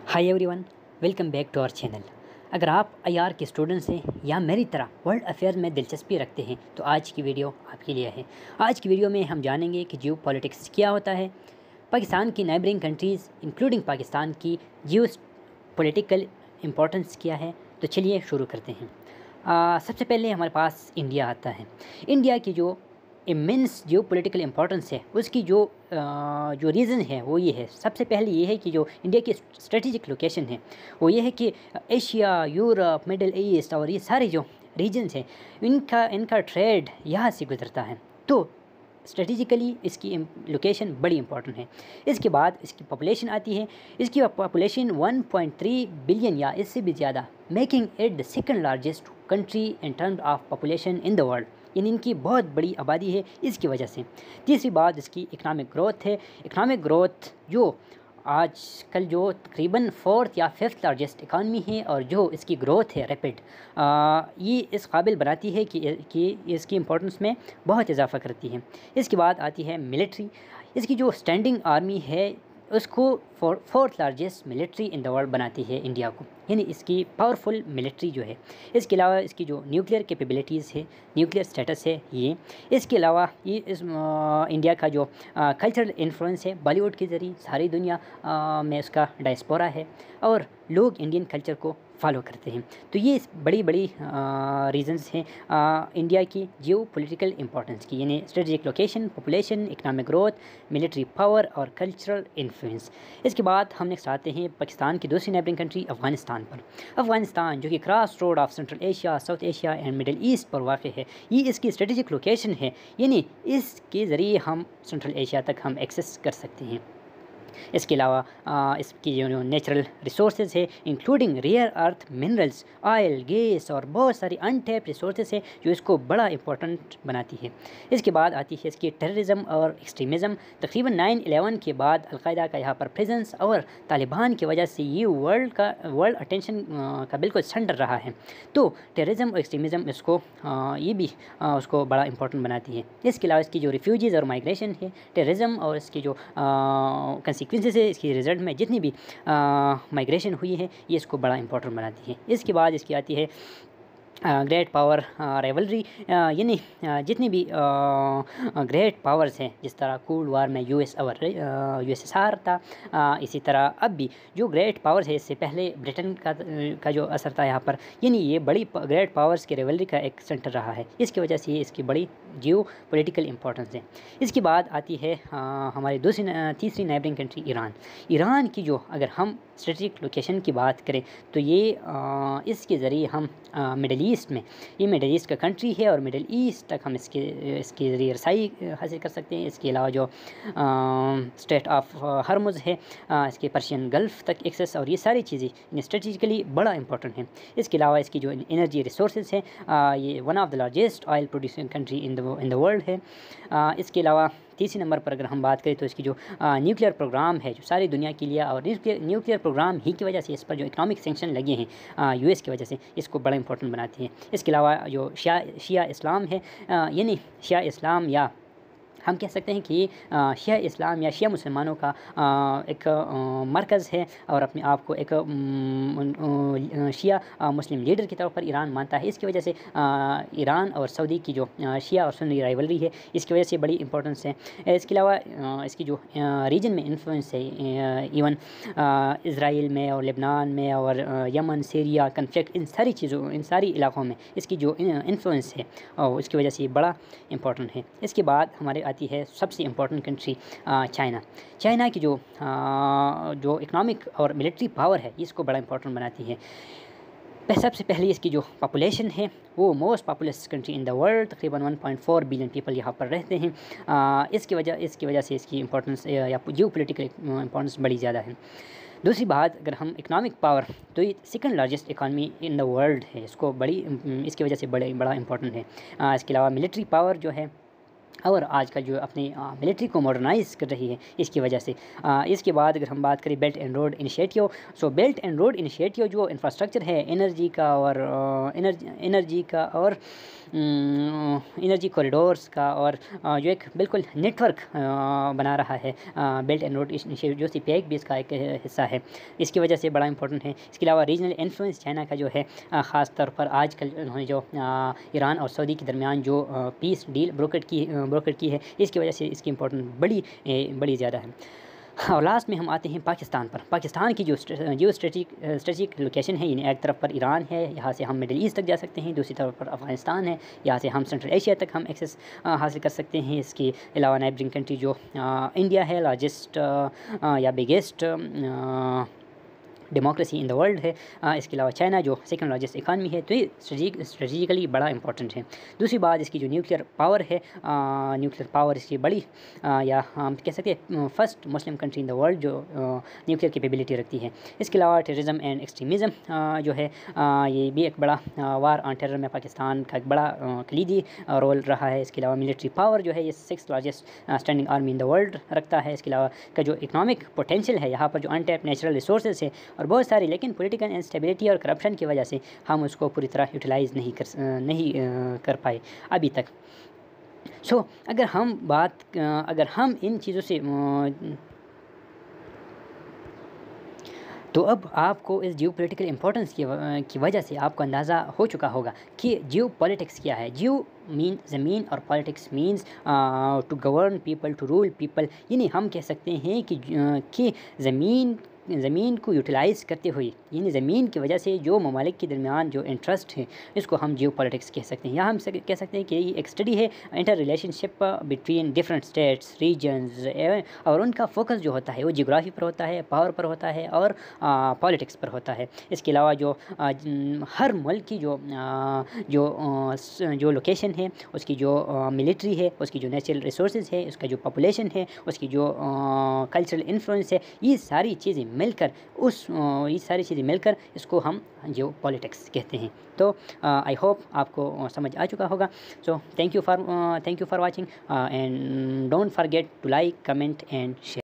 Hi everyone, welcome back to our channel. अगर आप IR के स्टूडेंट्स हैं या मेरी तरह वर्ल्ड अफेयर्स में दिलचस्पी रखते हैं तो आज की वीडियो आपके लिए है। आज की वीडियो में हम जानेंगे कि जियो पॉलिटिक्स क्या होता है, पाकिस्तान की नाइबरिंग कंट्रीज़ इंक्लूडिंग पाकिस्तान की जियो पॉलिटिकल इम्पोर्टेंस क्या है। तो चलिए शुरू करते हैं। सबसे पहले हमारे पास इंडिया आता है। इंडिया की जो इमेंस जियो पॉलिटिकल इम्पोर्टेंस है उसकी जो रीज़न है वो ये है। सबसे पहले ये है कि जो इंडिया की स्ट्रेटेजिक लोकेशन है वो ये है कि एशिया, यूरोप, मिडल ईस्ट और ये सारे जो रीजन्स हैं इनका ट्रेड यहाँ से गुजरता है, तो स्ट्रेटेजिकली इसकी लोकेशन बड़ी इंपॉर्टेंट है। इसके बाद इसकी पॉपुलेशन आती है। इसकी पॉपुलेशन 1.3 बिलियन या इससे भी ज़्यादा, making it the second largest country in terms of population in the world. यानी इनकी बहुत बड़ी आबादी है इसकी वजह से। तीसरी बात इसकी इकनॉमिक ग्रोथ है। इकनॉमिक ग्रोथ जो आज कल जो तकरीबन 4th या 5th लार्जेस्ट इकानमी है और जो इसकी ग्रोथ है रैपिड, ये इस काबिल बनाती है कि इसकी इम्पोर्टेंस में बहुत इजाफा करती है। इसके बाद आती है मिलिट्री। इसकी जो स्टैंडिंग आर्मी है उसको 4th largest military in the world बनाती है इंडिया को, यानी इसकी पावरफुल मिलिट्री जो है। इसके अलावा इसकी जो न्यूक्लियर कैपेबिलिटीज़ है, न्यूक्लियर स्टेटस है ये। इसके अलावा ये इस इंडिया का जो कल्चरल इन्फ्लुएंस है, बॉलीवुड के ज़रिए सारी दुनिया में उसका डायस्पोरा है और लोग इंडियन कल्चर को फॉलो करते हैं। तो ये बड़ी बड़ी रीजंस हैं इंडिया की जियो पॉलिटिकल इंपॉर्टेंस की, यानी strategic location, population, economic growth, military power और कल्चरल इन्फ्लुएंस। इसके बाद हम नेक्स्ट आते हैं पाकिस्तान की दूसरी नेबरिंग कंट्री अफ़गानिस्तान पर। अफ़गानिस्तान जो कि cross road of central Asia, south Asia and middle east पर वाक़ है, ये इसकी स्ट्रेटेजिक लोकेशन है, यानी इसके ज़रिए हम सेंट्रल एशिया तक हम एक्सेस कर सकते हैं। इसके अलावा इसकी जो नेचुरल रिसोर्सेज है including rare earth minerals, oil, gas और बहुत सारी अनटैप्ड रिसोर्सेज है जो इसको बड़ा इंपॉर्टेंट बनाती है। इसके बाद आती है इसकी टेररिज्म और एक्सट्रीमिज़म। तकरीबन 9/11 के बाद अलकायदा का यहाँ पर प्रेजेंस और तालिबान की वजह से ये वर्ल्ड अटेंशन का बिल्कुल सेंटर रहा है। तो टेररिज्म और एक्सट्रीमिज़म इसको ये भी उसको बड़ा इंपॉर्टेंट बनाती है। इसके अलावा इसकी जो रिफ्यूजीज़ और माइग्रेशन है, टेररिज्म और इसकी जो कंसिक्वेंसेस है, इसकी रिज़ल्ट में जितनी भी माइग्रेशन हुई है ये इसको बड़ा इंपॉर्टेंट बनाती है। इसके बाद इसकी आती है ग्रेट पावर राइवलरी, यानी जितनी भी ग्रेट पावर्स हैं, जिस तरह कोल्ड वार में यूएस और यूएसएसआर था, इसी तरह अब भी जो ग्रेट पावर्स है, इससे पहले ब्रिटेन का जो असर था यहाँ पर, यानी ये बड़ी ग्रेट पावर्स के राइवलरी का एक सेंटर रहा है। इसकी वजह से ये इसकी बड़ी जियो पॉलिटिकल इंपॉर्टेंस है। इसके बाद आती है हमारी तीसरी नेबरिंग कंट्री ईरान। ईरान की जो अगर हम स्ट्रेटेजिक लोकेशन की बात करें तो ये इसके ज़रिए हम मिडल ईस्ट में, ये मिडल ईस्ट का कंट्री है और मिडल ईस्ट तक हम इसके ज़रिए रसाई हासिल कर सकते हैं। इसके अलावा जो स्ट्रेट ऑफ हरमुज़ है, इसके पर्शियन गल्फ़ तक एक्सेस और ये सारी चीज़ें स्ट्रेटेजिकली बड़ा इंपॉर्टेंट हैं। इसके अलावा इसकी जो एनर्जी रिसोर्सेज हैं, ये one of the largest oil producing country in the world है। इसके अलावा तीसरे नंबर पर अगर हम बात करें तो इसकी जो न्यूक्लियर प्रोग्राम है जो सारी दुनिया के लिए, और न्यूक्लियर प्रोग्राम ही की वजह से इस पर जो इकनॉमिक सैंक्शन लगे हैं यूएस की वजह से, इसको बड़ा इंपॉर्टेंट बनाती है। इसके अलावा जो शिया इस्लाम है, यानी शिया इस्लाम या हम कह सकते हैं कि शिया इस्लाम या शिया मुसलमानों का एक मरकज़ है और अपने आप को एक शिया मुस्लिम लीडर के तौर पर ईरान मानता है। इसकी वजह से ईरान और सऊदी की जो शिया और सुन्नी राइवलरी है, इसकी वजह से बड़ी इंपॉर्टेंस है। इसके अलावा इसकी जो रीजन में इन्फ्लुएंस है, इवन इज़राइल में और लेबनान में और यमन, सीरिया कन्फ्लिक्ट, इन सारी इलाक़ों में इसकी जो इन्फ्लुएंस है और इसकी वजह से ये बड़ा इंपॉर्टेंट है। इसके बाद हमारे आती है सबसे इम्पॉर्टेंट कंट्री चाइना। चाइना की जो इकनॉमिक और मिलिट्री पावर है इसको बड़ा इंपॉर्टेंट बनाती है। सबसे पहले इसकी जो पॉपुलेशन है वो most populous country in the world, तकरीबन 1.4 बिलियन पीपल यहाँ पर रहते हैं। इसकी वजह से इसकी इंपॉर्टेंस या जियो पॉलिटिकल इंपॉर्टेंस बड़ी ज़्यादा है। दूसरी बात अगर हम इकनॉमिक पावर, तो ये second largest economy in the world है, इसको इसकी वजह से बड़ा इंपॉर्टेंट है। इसके अलावा मिलिट्री पावर जो है और आजकल जो अपनी मिलिट्री को मॉडर्नाइज़ कर रही है इसकी वजह से। इसके बाद अगर हम बात करें belt and road initiative, so belt and road initiative जो इंफ्रास्ट्रक्चर है एनर्जी का और انرجی کوریڈورس کا اور جو ایک بالکل نیٹ ورک بنا رہا ہے بیلٹ اینڈ روڈ انیشیٹو، جو سی پیک بھی اس کا ایک حصہ ہے، اس کی وجہ سے بڑا امپورٹنٹ ہے۔ اس کے علاوہ ریجنل انفلوئنس چائنا کا جو ہے خاص طور پر آج کل انہوں نے جو ایران اور سعودی کے درمیان جو پیس ڈیل بروکر کی ہے، اس کی وجہ سے اس کی امپورٹنٹ بڑی زیادہ ہے۔ اور لاسٹ میں ہم آتے ہیں پاکستان پر۔ پاکستان کی جو اسٹریٹجک لوکیشن ہے، یعنی ایک طرف پر ایران ہے، یہاں سے ہم مڈل ایسٹ تک جا سکتے ہیں، دوسری طرف پر افغانستان ہے، یہاں سے ہم سینٹرل ایشیا تک ہم ایکسیس حاصل کر سکتے ہیں۔ اس کے علاوہ نیبرنگ کنٹری جو انڈیا ہے، لارجسٹ یا biggest democracy in the world ہے۔ اس کے علاوہ چائنا جو سیکنڈ لارجسٹ اکانمی ہے، تو یہ اسٹریٹجیکلی بڑا امپورٹنٹ ہے۔ دوسری بات اس کی جو نیوکلیئر پاور ہے، نیوکلیئر پاور اس کی بڑی یا ہم کہہ سکتے ہیں first Muslim country in the world جو نیوکلیئر کیپیبلٹی رکھتی ہے۔ اس کے علاوہ ٹیررزم اینڈ ایکسٹریمزم جو ہے، یہ بھی ایک بڑا وار آن ٹیرر میں پاکستان کا ایک بڑا کلیدی رول رہا ہے۔ اس کے علاوہ ملٹری پاور جو ہے، یہ six largest standing army in the world رکھتا ہے۔ اس کے علاوہ کا جو اکنامک پوٹینشیل ہے، یہاں پر جو انٹیپ نیچرل ریسورسز ہے اور بہت ساری، لیکن پولیٹیکل انسٹیبلٹی اور کرپشن کی وجہ سے ہم اس کو پوری طرح یوٹیلائز نہیں کر پائے ابھی تک۔ اگر ہم ان چیزوں سے تو اب آپ کو اس جیو پولیٹیکل امپورٹنس کی وجہ سے آپ کو اندازہ ہو چکا ہوگا کہ جیو پالیٹکس کیا ہے۔ جیو مین زمین اور politics means to govern people, to rule people, یعنی ہم کہہ سکتے ہیں کہ زمین کو یوٹیلائز کرتے ہوئے، یعنی زمین کی وجہ سے جو ممالک کے درمیان جو انٹرسٹ ہے، اس کو ہم جیو پالیٹکس کہہ سکتے ہیں۔ یہاں ہم کہہ سکتے ہیں کہ یہ ایک اسٹڈی ہے inter relationship between different states, regions, اور ان کا فوکس جو ہوتا ہے وہ جغرافی پر ہوتا ہے، پاور پر ہوتا ہے اور پالیٹکس پر ہوتا ہے۔ اس کے علاوہ جو ہر ملک کی جو لوکیشن ہے، اس کی جو ملٹری ہے، اس کی جو نیچرل ریسورسز ہے، اس کا جو پاپولیشن ہے، اس کی جو کلچرل انفلوئنس ہے، یہ ساری چیزیں مل کر اس کو ہم جیو پالیٹکس کہتے ہیں۔ تو آئی ہوپ آپ کو سمجھ آ چکا ہوگا۔ So thank you for watching and don't forget to like, comment and share.